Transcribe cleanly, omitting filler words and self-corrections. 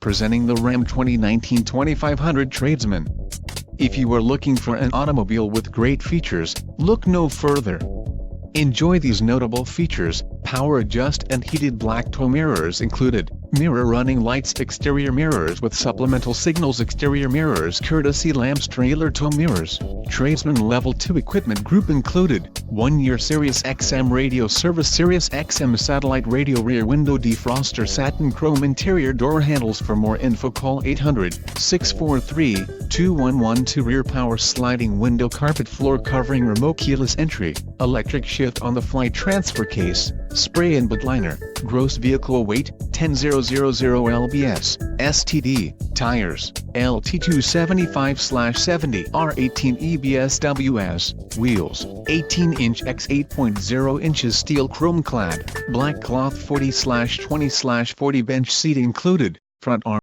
presenting the Ram 2019 2500 Tradesman. If you are looking for an automobile with great features, look no further. Enjoy these notable features: power adjust and heated black tow mirrors included, mirror running lights, exterior mirrors with supplemental signals, exterior mirrors, courtesy lamps, trailer tow mirrors, Tradesman Level 2 equipment group included, 1-year Sirius XM radio service, Sirius XM satellite radio, rear window defroster, satin chrome interior door handles. For more info call 800-643-2112. Rear power sliding window, carpet floor covering, remote keyless entry, electric shift on the fly transfer case, spray and bed liner, gross vehicle weight 10,000 lbs, STD, tires, LT 275/70 R18 EBSWS, wheels, 18-inch x 8.0 inches steel chrome clad, black cloth 40/20/40 bench seat included, front arm